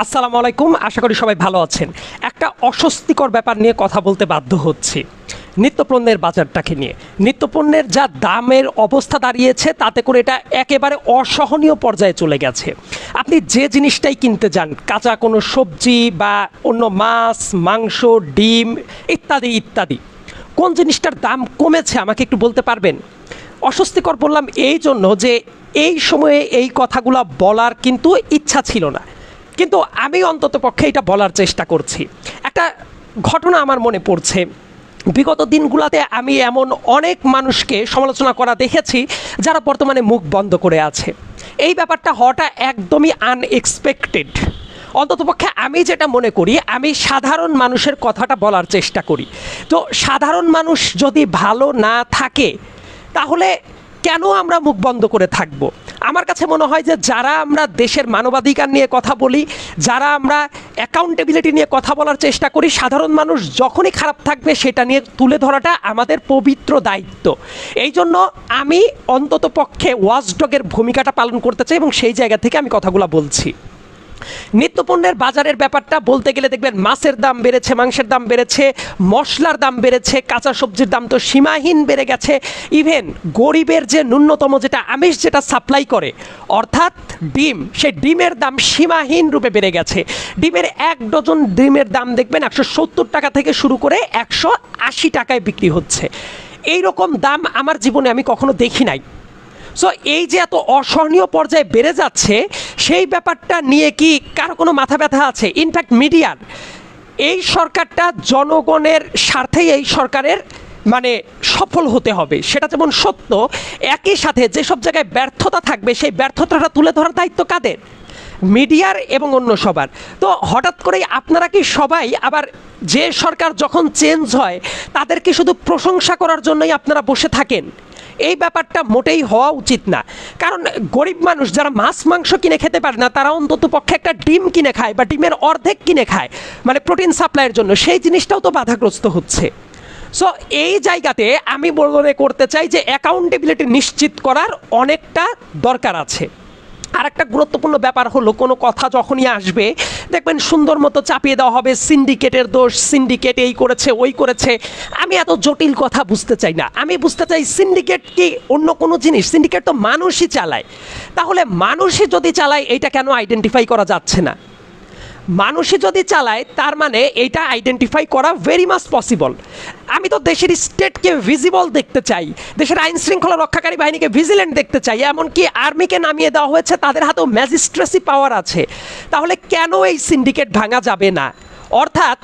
আসসালামু আলাইকুম, আশা করি সবাই ভালো আছেন। একটা অস্বস্তিকর ব্যাপার নিয়ে কথা বলতে বাধ্য হচ্ছি, নিত্যপণ্যের বাজারটাকে নিয়ে। নিত্যপণ্যের যা দামের অবস্থা দাঁড়িয়েছে তাতে করে এটা একেবারে অসহনীয় পর্যায়ে চলে গেছে। আপনি যে জিনিসটাই কিনতে যান, কাঁচা কোনো সবজি বা অন্য মাছ, মাংস, ডিম ইত্যাদি ইত্যাদি, কোন জিনিসটার দাম কমেছে আমাকে একটু বলতে পারবেন? অস্বস্তিকর বললাম এই জন্য যে এই সময়ে এই কথাগুলো বলার কিন্তু ইচ্ছা ছিল না, কিন্তু আমি অন্তত পক্ষে এটা বলার চেষ্টা করছি। একটা ঘটনা আমার মনে পড়ছে। বিগত দিনগুলোতে আমি এমন অনেক মানুষকে সমালোচনা করা দেখেছি যারা বর্তমানে মুখ বন্ধ করে আছে। এই ব্যাপারটা হওয়াটা একদমই আনএক্সপেক্টেড। অন্ততপক্ষে আমি যেটা মনে করি, আমি সাধারণ মানুষের কথাটা বলার চেষ্টা করি। তো সাধারণ মানুষ যদি ভালো না থাকে তাহলে কেন আমরা মুখ বন্ধ করে থাকব? আমার কাছে মনে হয় যে যারা আমরা দেশের মানবাধিকার নিয়ে কথা বলি, যারা আমরা অ্যাকাউন্টেবিলিটি নিয়ে কথা বলার চেষ্টা করি, সাধারণ মানুষ যখনই খারাপ থাকবে সেটা নিয়ে তুলে ধরাটা আমাদের পবিত্র দায়িত্ব। এই জন্য আমি অন্তত পক্ষে ওয়াচডগের ভূমিকাটা পালন করতে চাই এবং সেই জায়গা থেকে আমি কথাগুলো বলছি। নিত্যপণ্যের বাজারের ব্যাপারটা বলতে গেলে দেখবেন মাছের দাম বেড়েছে, মাংসের দাম বেড়েছে, মশলার দাম বেড়েছে, কাঁচা সবজির দাম তো সীমাহীন বেড়ে গেছে। ইভেন গরিবের যে ন্যূনতম যেটা আমিষ যেটা সাপ্লাই করে অর্থাৎ ডিম, সেই ডিমের দাম সীমাহীন রূপে বেড়ে গেছে। ডিমের 1 ডজন ডিমের দাম দেখবেন 170 টাকা থেকে শুরু করে 180 টাকায় বিক্রি হচ্ছে। এই রকম দাম আমার জীবনে আমি কখনো দেখি নাই। সো এই যে এত অসহনীয় পর্যায়ে বেড়ে যাচ্ছে, সেই ব্যাপারটা নিয়ে কি কারো কোনো মাথা ব্যথা আছে? ইনফ্যাক্ট মিডিয়ার, এই সরকারটা জনগণের স্বার্থেই এই সরকারের সফল হতে হবে, সেটা যেমন সত্য, একই সাথে যেসব জায়গায় ব্যর্থতা থাকবে সেই ব্যর্থতাটা তুলে ধরার দায়িত্ব কাদের? মিডিয়ার এবং অন্য সবার। তো হঠাৎ করেই আপনারা কি সবাই আবার যে সরকার যখন চেঞ্জ হয় তাদেরকে শুধু প্রশংসা করার জন্যই আপনারা বসে থাকেন? এই ব্যাপারটা মোটেই হওয়া উচিত না। কারণ গরিব মানুষ যারা মাছ মাংস কিনে খেতে পারে না, তারা অন্তত পক্ষে একটা ডিম কিনে খায় বা ডিমের অর্ধেক কিনে খায়, প্রোটিন সাপ্লাইয়ের জন্য। সেই জিনিসটাও তো বাধাগ্রস্ত হচ্ছে। সো এই জায়গাতে আমি মনে করতে চাই যে অ্যাকাউন্টেবিলিটি নিশ্চিত করার অনেকটা দরকার আছে। আর একটা গুরুত্বপূর্ণ ব্যাপার হলো, কোনো কথা যখনই আসবে দেখবেন সুন্দর মতো চাপিয়ে দেওয়া হবে সিন্ডিকেটের দোষ, সিন্ডিকেট এই করেছে ওই করেছে। আমি এত জটিল কথা বুঝতে চাই না। আমি বুঝতে চাই সিন্ডিকেট কি অন্য কোনো জিনিস? সিন্ডিকেট তো মানুষই চালায়। তাহলে মানুষই যদি চালায় এইটা কেন আইডেন্টিফাই করা যাচ্ছে না? মানুষই যদি চালায় তার মানে এইটা আইডেন্টিফাই করা ভেরি মাচ পসিবল। আমি তো দেশের স্টেটকে ভিজিবল দেখতে চাই, দেশের আইন শৃঙ্খলা রক্ষাকারী বাহিনীকে ভিজিল্যান্ট দেখতে চাই, এমনকি আর্মিকে নামিয়ে দেওয়া হয়েছে, তাদের হাতেও ম্যাজিস্ট্রেসি পাওয়ার আছে। তাহলে কেন এই সিন্ডিকেট ভাঙা যাবে না? অর্থাৎ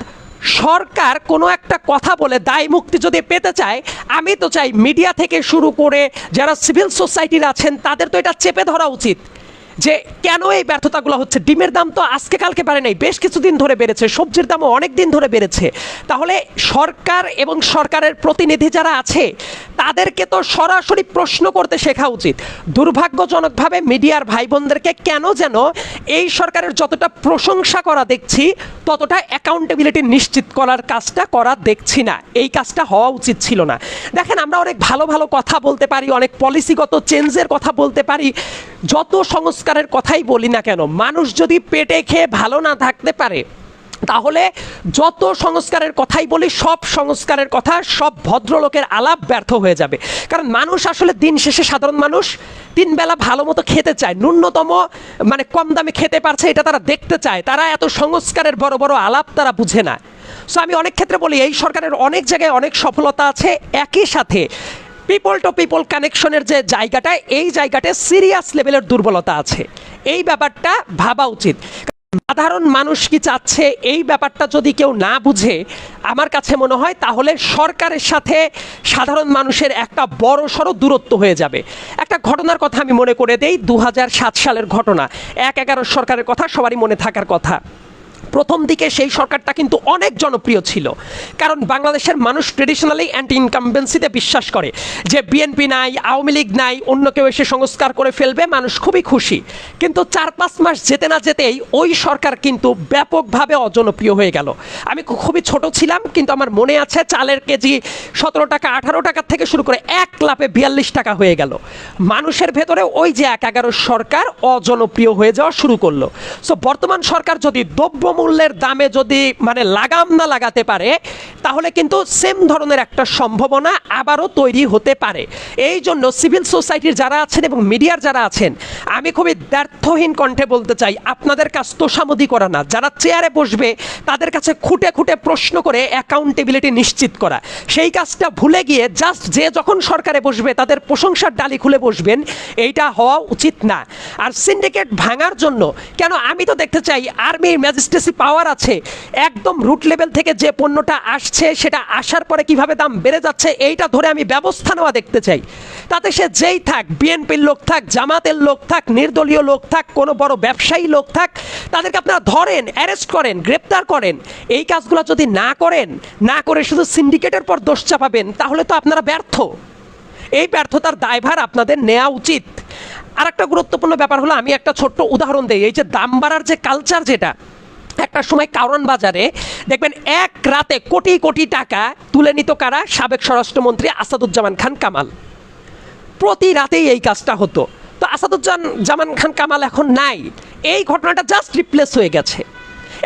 সরকার কোনো একটা কথা বলে দায় মুক্তি যদি পেতে চায়, আমি তো চাই মিডিয়া থেকে শুরু করে যারা সিভিল সোসাইটির আছেন তাদের তো এটা চেপে ধরা উচিত যে কেন এই ব্যর্থতাগুলো হচ্ছে। ডিমের দাম তো আজকে কালকে বাড়ে নাই, বেশ কিছুদিন ধরে বেড়েছে, সবজির দামও অনেক দিন ধরে বেড়েছে। তাহলে সরকার এবং সরকারের প্রতিনিধি যারা আছে তাদেরকে তো সরাসরি প্রশ্ন করতে শেখা উচিত। দুর্ভাগ্যজনকভাবে মিডিয়ার ভাই বোনদেরকে কেন যেন এই সরকারের যতটা প্রশংসা করা দেখছি ততটা অ্যাকাউন্টেবিলিটি নিশ্চিত করার কাজটা করা দেখছি না। এই কাজটা হওয়া উচিত ছিল না। দেখেন, আমরা অনেক ভালো ভালো কথা বলতে পারি, অনেক পলিসিগত চেঞ্জের কথা বলতে পারি, যত সংস্কারের কথাই বলি না কেন, মানুষ যদি পেটে খেয়ে ভালো না থাকতে পারে তাহলে যত সংস্কারের কথাই বলি, সব সংস্কারের কথা, সব ভদ্রলোকের আলাপ ব্যর্থ হয়ে যাবে। কারণ মানুষ আসলে দিন শেষে, সাধারণ মানুষ 3 বেলা ভালো মতো খেতে চায়, ন্যূনতম কম দামে খেতে পারছে এটা তারা দেখতে চায়। তারা এত সংস্কারের বড় বড় আলাপ তারা বুঝে না। সো আমি অনেক ক্ষেত্রে বলি এই সরকারের অনেক জায়গায় অনেক সফলতা আছে, একই সাথে পিপল টু পিপল কানেকশনের যে জায়গাটা, এই জায়গাটা সিরিয়াস লেভেলের দুর্বলতা আছে। এই ব্যাপারটা ভাবা উচিত। সাধারণ মানুষ কি চাচ্ছে এই ব্যাপারটা যদি কেউ না বুঝে, আমার কাছে মনে হয় তাহলে সরকারের সাথে সাধারণ মানুষের একটা বড় সড়ো দূরত্ব হয়ে যাবে। একটা ঘটনার কথা আমি মনে করে দেই, 2007 সালের ঘটনা, 1/11 সরকারের কথা সবারই মনে থাকার কথা। প্রথম দিকে সেই সরকারটা কিন্তু অনেক জনপ্রিয় ছিল, কারণ বাংলাদেশের মানুষ ট্রেডিশনালি অ্যান্টি ইনকামবেন্সিতে বিশ্বাস করে যে বিএনপি নাই, আওয়ামী লীগ নাই, অন্য কেউ এসে সংস্কার করে ফেলবে, মানুষ খুবই খুশি। কিন্তু 4-5 মাস যেতে না যেতেই ওই সরকার কিন্তু ব্যাপকভাবে অজনপ্রিয় হয়ে গেল। আমি খুবই ছোট ছিলাম, কিন্তু আমার মনে আছে চালের কেজি 17 টাকা 18 টাকার থেকে শুরু করে এক লাফে 42 টাকা হয়ে গেল। মানুষের ভেতরে ওই যে 1/11 সরকার অজনপ্রিয় হয়ে যাওয়া শুরু করলো। সো বর্তমান সরকার যদি দ্রব্যমূল্যের দামে যদি লাগাম না লাগাতে পারে, তাহলে কিন্তু সেম ধরনের একটা সম্ভাবনা আবারও তৈরি হতে পারে। এই জন্য সিভিল সোসাইটির যারা আছেন এবং মিডিয়ার যারা আছেন, আমি খুবই দ্ব্যর্থহীন কণ্ঠে বলতে চাই, আপনাদের কাজ তোষামোদি করা না, যারা চেয়ারে বসবে তাদের কাছে খুঁটে খুঁটে প্রশ্ন করে অ্যাকাউন্টেবিলিটি নিশ্চিত করা। সেই কাজটা ভুলে গিয়ে জাস্ট যে যখন সরকারে বসবে তাদের প্রশংসার ডালি খুলে বসবেন, এইটা হওয়া উচিত না। আর সিন্ডিকেট ভাঙার জন্য কেন, আমি তো দেখতে চাই আর্মির ম্যাজিস্ট্রেসি পাওয়ার আছে, একদম রুট লেভেল থেকে যে পণ্যটা আসছে সেটা আসার পরে কিভাবে দাম বেড়ে যাচ্ছে এইটা ধরে আমি ব্যবস্থা নেওয়া দেখতে চাই। তাতে সে যেই থাক, বিএনপির লোক থাক, জামাতের লোক থাক, নির্দলীয় লোক থাক, কোনো বড় ব্যবসায়ী লোক থাক, তাদেরকে আপনারা ধরেন, অ্যারেস্ট করেন, গ্রেপ্তার করেন। এই কাজগুলো যদি না করেন, না করে শুধু সিন্ডিকেটের পর দোষ চাপাবেন, তাহলে তো আপনারা ব্যর্থ। এই ব্যর্থতার দায়ভার আপনাদের নেওয়া উচিত। আর একটা গুরুত্বপূর্ণ ব্যাপার হলো, আমি একটা ছোট্ট উদাহরণ দিই, এই যে দাম বাড়ার যে কালচার, যেটা একটা সময় কারওয়ান বাজারে দেখবেন এক রাতে কোটি কোটি টাকা তুলে নিত কারা, সাবেক স্বরাষ্ট্রমন্ত্রী আসাদুজ্জামান খান কামাল। প্রতি রাতেই এই কাজটা হতো। তো আসাদুজ্জামান খান কামাল এখন নাই, এই ঘটনাটা জাস্ট রিপ্লেস হয়ে গেছে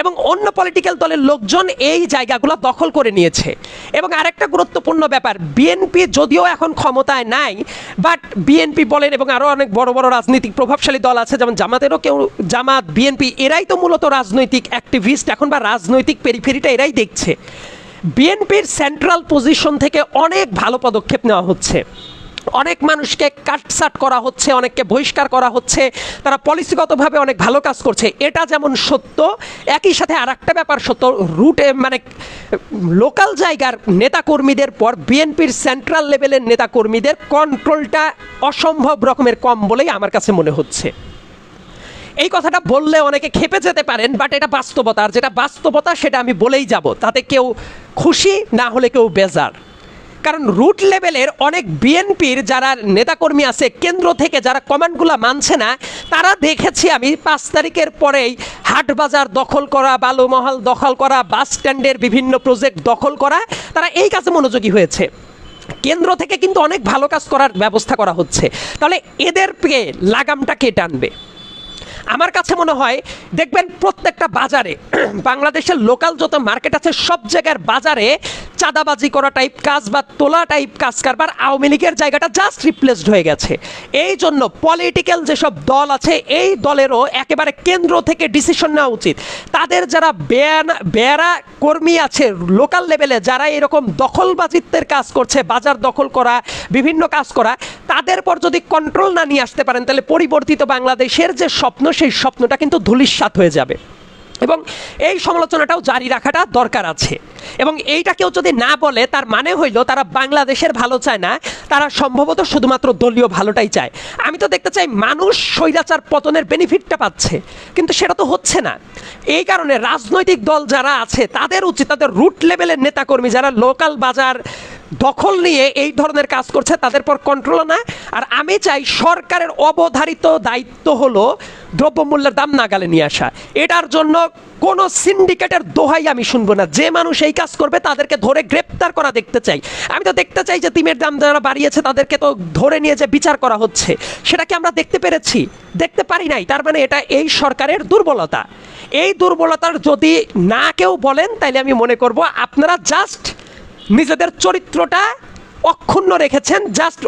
এবং অন্য পলিটিক্যাল দলের লোকজন এই জায়গাগুলো দখল করে নিয়েছে। এবং আরেকটা গুরুত্বপূর্ণ ব্যাপার, বিএনপি যদিও এখন ক্ষমতায় নাই, বাট বিএনপি বলেন এবং আরও অনেক বড় বড় রাজনৈতিক প্রভাবশালী দল আছে, যেমন জামাতেরও কেউ, জামাত, বিএনপি, এরাই তো মূলত রাজনৈতিক অ্যাক্টিভিস্ট এখন, বা রাজনৈতিক পেরিফেরিটা এরাই দেখছে। বিএনপির সেন্ট্রাল পজিশন থেকে অনেক ভালো পদক্ষেপ নেওয়া হচ্ছে, অনেক মানুষকে কাটছাট করা হচ্ছে, অনেককে বহিষ্কার করা হচ্ছে, তারা পলিসিগতভাবে অনেক ভালো কাজ করছে। এটা যেমন সত্য, একই সাথে আর একটা ব্যাপার সত্য, রুটে লোকাল জায়গার নেতাকর্মীদের পর বিএনপির সেন্ট্রাল লেভেলের নেতাকর্মীদের কন্ট্রোলটা অসম্ভব রকমের কম বলেই আমার কাছে মনে হচ্ছে। এই কথাটা বললে অনেকে খেপে যেতে পারেন, বাট এটা বাস্তবতা, আর যেটা বাস্তবতা সেটা আমি বলেই যাব, তাতে কেউ খুশি না হলে কেউ বেজার। কারণ রুট লেভেলের অনেক বিএনপির যারা নেতাকর্মী আছে, কেন্দ্র থেকে যারা কমান্ডগুলো মানছে না, তারা দেখেছি আমি 5 তারিখের পরেই হাটবাজার দখল করা, বালুমহল দখল করা, বাস স্ট্যান্ডের বিভিন্ন প্রজেক্ট দখল করা, তারা এই কাজে মনোযোগী হয়েছে। কেন্দ্র থেকে কিন্তু অনেক ভালো কাজ করার ব্যবস্থা করা হচ্ছে। তাহলে এদেরকে লাগামটা কে টানবে? আমার কাছে মনে হয় দেখবেন প্রত্যেকটা বাজারে, বাংলাদেশের লোকাল যত মার্কেট আছে সব জায়গার বাজারে চাঁদাবাজি করা টাইপ কাজ বা তোলা টাইপ কাজ কারবার আওয়ামী লীগের জায়গাটা জাস্ট রিপ্লেসড হয়ে গেছে। এই জন্য পলিটিক্যাল যেসব দল আছে, এই দলেরও একেবারে কেন্দ্র থেকে ডিসিশন নেওয়া উচিত। তাদের যারা বেয়ারা কর্মী আছে লোকাল লেভেলে, যারা এরকম দখলবাজিত্বের কাজ করছে, বাজার দখল করা, বিভিন্ন কাজ করা, তাদের পর যদি কন্ট্রোল না নিয়ে আসতে পারেন, তাহলে পরিবর্তিত বাংলাদেশের যে স্বপ্ন, সেই স্বপ্নটা কিন্তু ধূলিসাৎ হয়ে যাবে। এবং এই সমালোচনাটাও জারি রাখাটা দরকার আছে। এবং এইটা কেউ যদি না বলে, তার মানে হইল তারা বাংলাদেশের ভালো চায় না, তারা সম্ভবত শুধুমাত্র দলীয় ভালোটাই চায়। আমি তো দেখতে চাই মানুষ স্বৈরাচার পতনের বেনিফিটটা পাচ্ছে, কিন্তু সেটা তো হচ্ছে না। এই কারণে রাজনৈতিক দল যারা আছে তাদের উচিত, তাদের রুট লেভেলের নেতাকর্মী যারা লোকাল বাজার দখল নিয়ে এই ধরনের কাজ করছে, তাদের পর কন্ট্রোল না। আর আমি চাই সরকারের অবধারিত দায়িত্ব হলো দ্রব্যমূল্যের দাম নাগালে নিয়ে আসা। এটার জন্য কোনো সিন্ডিকেটের দোহাই আমি শুনবো না। যে মানুষ এই কাজ করবে তাদেরকে ধরে গ্রেপ্তার করা দেখতে চাই। আমি তো দেখতে চাই যে তিমের দাম যারা বাড়িয়েছে তাদেরকে তো ধরে নিয়ে যে বিচার করা হচ্ছে, সেটা কি আমরা দেখতে পেরেছি? দেখতে পারি নাই। তার মানে এটা এই সরকারের দুর্বলতা। এই দুর্বলতার যদি না কেউ বলেন, তাইলে আমি মনে করব আপনারা জাস্ট নিজেদের চরিত্রটা অক্ষুণ্ণ রেখেছেন, জাস্ট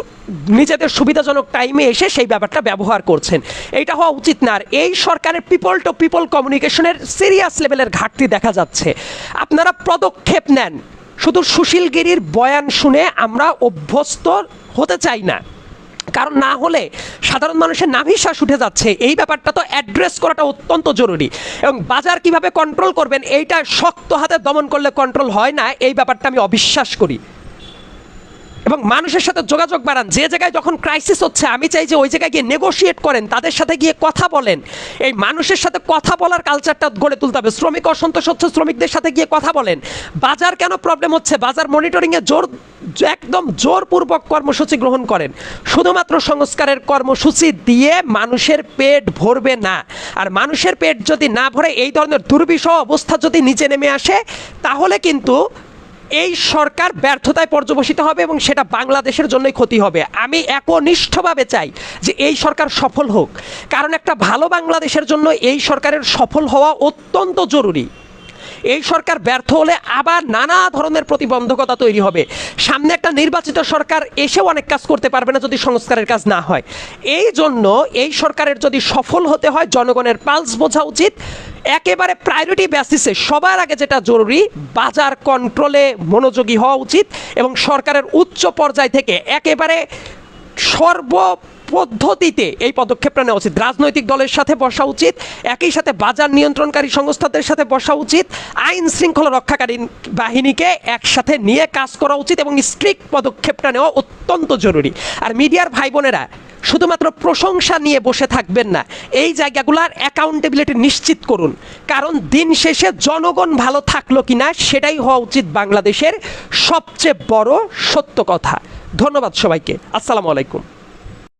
নিজেদের সুবিধাজনক টাইমে এসে সেই ব্যাপারটা ব্যবহার করছেন। এইটা হওয়া উচিত না। আর এই সরকারের পিপল টু পিপল কমিউনিকেশনের সিরিয়াস লেভেলের ঘাটতি দেখা যাচ্ছে। আপনারা পদক্ষেপ নেন। শুধু সুশীলগিরির বয়ান শুনে আমরা অভ্যস্ত হতে চাই না, কারণ না হলে সাধারণ মানুষের নাভিশ্বাস উঠে যাচ্ছে। এই ব্যাপারটা তো অ্যাড্রেস করাটা অত্যন্ত জরুরি। এবং বাজার কিভাবে কন্ট্রোল করবেন, এইটা শক্ত হাতে দমন করলে কন্ট্রোল হয় না, এই ব্যাপারটা আমি অবিশ্বাস করি। এবং মানুষের সাথে যোগাযোগ বাড়ান। যে জায়গায় যখন ক্রাইসিস হচ্ছে আমি চাই যে ওই জায়গায় গিয়ে নেগোশিয়েট করেন, তাদের সাথে গিয়ে কথা বলেন। এই মানুষের সাথে কথা বলার কালচারটা গড়ে তুলতে হবে। শ্রমিক অসন্তোষ হচ্ছে, শ্রমিকদের সাথে গিয়ে কথা বলেন। বাজার কেন প্রবলেম হচ্ছে, বাজার মনিটরিংয়ে একদম জোরপূর্বক কর্মসূচি গ্রহণ করেন। শুধুমাত্র সংস্কারের কর্মসূচি দিয়ে মানুষের পেট ভরবে না। আর মানুষের পেট যদি না ভরে, এই ধরনের দুর্বিষহ অবস্থা যদি নিচে নেমে আসে, তাহলে কিন্তু এই সরকার ব্যর্থতায় পর্যবসিত হবে এবং সেটা বাংলাদেশের জন্যই ক্ষতি হবে। আমি একনিষ্ঠভাবে চাই যে এই সরকার সফল হোক, কারণ একটা ভালো বাংলাদেশের জন্য এই সরকারের সফল হওয়া অত্যন্ত জরুরি। এই সরকার ব্যর্থ হলে আবার নানা ধরনের প্রতিবন্ধকতা তৈরি হবে। সামনে একটা নির্বাচিত সরকার এসেও অনেক কাজ করতে পারবে না যদি সংস্কারের কাজ না হয়। এই জন্য এই সরকারের যদি সফল হতে হয়, জনগণের পালস বোঝা উচিত। একেবারে প্রায়োরিটি বেসিসে সবার আগে যেটা জরুরি, বাজার কন্ট্রোলে মনোযোগী হওয়া উচিত এবং সরকারের উচ্চ পর্যায় থেকে একেবারে পদ্ধতিতে এই পদক্ষেপটা নেওয়া উচিত। রাজনৈতিক দলের সাথে বসা উচিত, একই সাথে বাজার নিয়ন্ত্রণকারী সংস্থাদের সাথে বসা উচিত, আইন শৃঙ্খলা রক্ষাকারী বাহিনীকে একসাথে নিয়ে কাজ করা উচিত এবং স্ট্রিক্ট পদক্ষেপটা নেওয়া অত্যন্ত জরুরি। আর মিডিয়ার ভাই বোনেরা শুধুমাত্র প্রশংসা নিয়ে বসে থাকবেন না, এই জায়গাগুলোর অ্যাকাউন্টেবিলিটি নিশ্চিত করুন। কারণ দিন শেষে জনগণ ভালো থাকলো কিনা সেটাই হওয়া উচিত বাংলাদেশের সবচেয়ে বড় সত্য কথা। ধন্যবাদ সবাইকে। আসসালামু আলাইকুম।